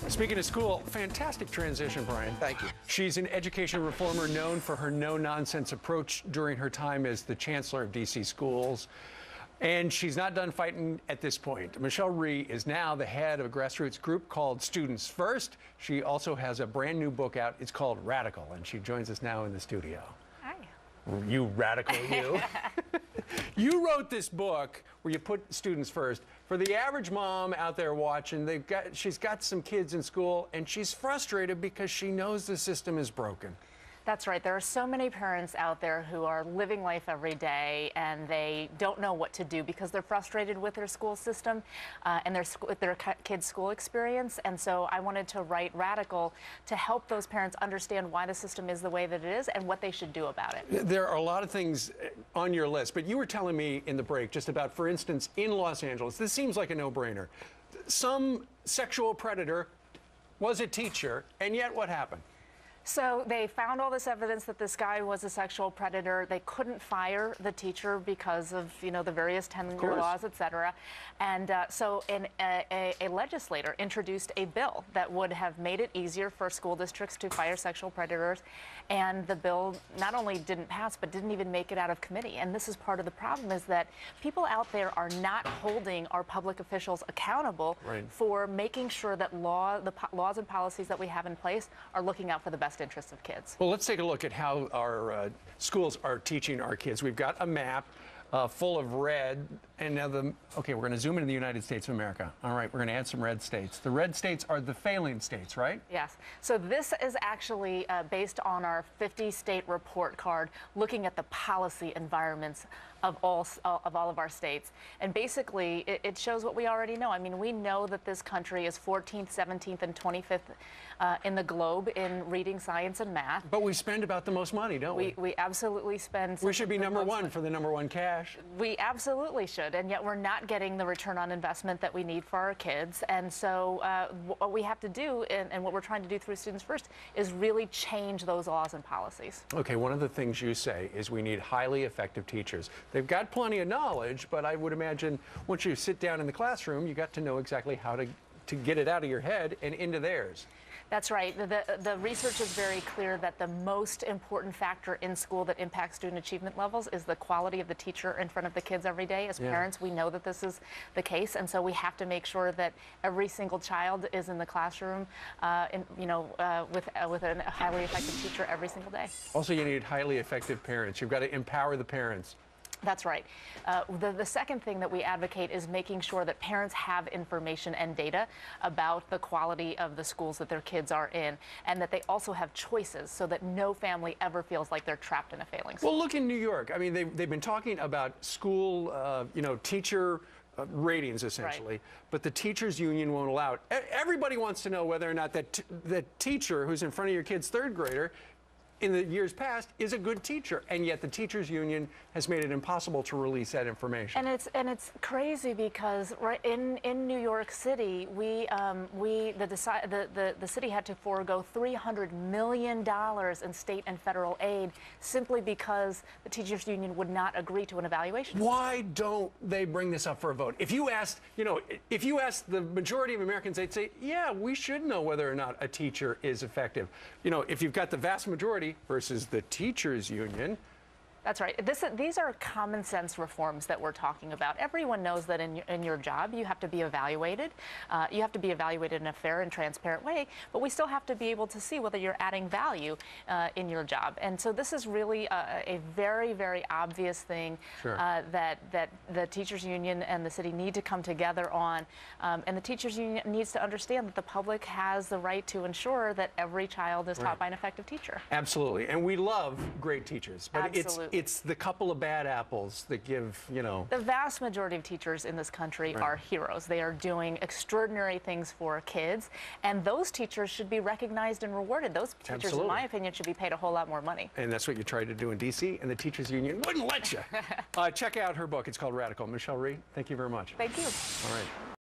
Speaking of school, fantastic transition, Brian. Thank you. She's an education reformer known for her no-nonsense approach during her time as the chancellor of D.C. schools. And she's not done fighting at this point. Michelle Rhee is now the head of a grassroots group called Students First. She also has a brand new book out. It's called Radical, and she joins us now in the studio. Hi. You radical, you. You wrote this book where you put students first. For the average mom out there watching, she's got some kids in school, and she's frustrated because she knows the system is broken. That's right. There are so many parents out there who are living life every day and they don't know what to do because they're frustrated with their school system and their kids' school experience. And so I wanted to write Radical to help those parents understand why the system is the way that it is and what they should do about it. There are a lot of things on your list, but you were telling me in the break just about, for instance, in Los Angeles, this seems like a no-brainer. Some sexual predator was a teacher, and yet what happened? So they found all this evidence that this guy was a sexual predator. They couldn't fire the teacher because of, the various tenure laws, et cetera. And so a legislator introduced a bill that would have made it easier for school districts to fire sexual predators. And the bill not only didn't pass, but didn't even make it out of committee. And this is part of the problem, is that people out there are not holding our public officials accountable for making sure that the laws and policies that we have in place are looking out for the best interests of kids. Well, let's take a look at how our schools are teaching our kids. We've got a map full of red, and now okay, we're going to zoom into the United States of America. All right, we're going to add some red states. The red states are the failing states, right? Yes. So this is actually based on our 50-state report card, looking at the policy environments of all of our states. And basically, it shows what we already know. I mean, we know that this country is 14th, 17th, and 25th in the globe in reading, science, and math. But we spend about the most money, don't we? We absolutely spend. We should be number one for the number one cash. We absolutely should, and yet we're not getting the return on investment that we need for our kids. And so what we have to do, and what we're trying to do through Students First, is really change those laws and policies. Okay, one of the things you say is we need highly effective teachers. They've got plenty of knowledge, but I would imagine once you sit down in the classroom, you got to know exactly how to get it out of your head and into theirs. That's right. The research is very clear that the most important factor in school that impacts student achievement levels is the quality of the teacher in front of the kids every day. As parents, we know that this is the case, and so we have to make sure that every single child is in the classroom, with a highly effective teacher every single day. Also, you need highly effective parents. You've got to empower the parents. That's right. The second thing that we advocate is making sure that parents have information and data about the quality of the schools that their kids are in, and that they also have choices so that no family ever feels like they're trapped in a failing school. Well, look in New York. I mean, they've been talking about school, teacher ratings, essentially, but the teachers union won't allow it. Everybody wants to know whether or not the teacher who's in front of your kid's third grader in the years past is a good teacher, and yet the teachers union has made it impossible to release that information. And it's crazy because in New York City, the city had to forego $300 million in state and federal aid simply because the teachers union would not agree to an evaluation. Why don't they bring this up for a vote? If you asked, if you asked the majority of Americans, they'd say, yeah, we should know whether or not a teacher is effective. If you've got the vast majority versus the teachers union. That's right. These are common sense reforms that we're talking about. Everyone knows that in your job you have to be evaluated. You have to be evaluated in a fair and transparent way, but we still have to be able to see whether you're adding value in your job. And so this is really a very, very obvious thing that the teachers union and the city need to come together on. And the teachers union needs to understand that the public has the right to ensure that every child is taught by an effective teacher. Absolutely. And we love great teachers, but it's the couple of bad apples that give, The vast majority of teachers in this country are heroes. They are doing extraordinary things for kids, and those teachers should be recognized and rewarded. Those teachers, in my opinion, should be paid a whole lot more money. And that's what you tried to do in D.C., and the teachers union wouldn't let you. Check out her book. It's called Radical. Michelle Rhee, thank you very much. Thank you. All right.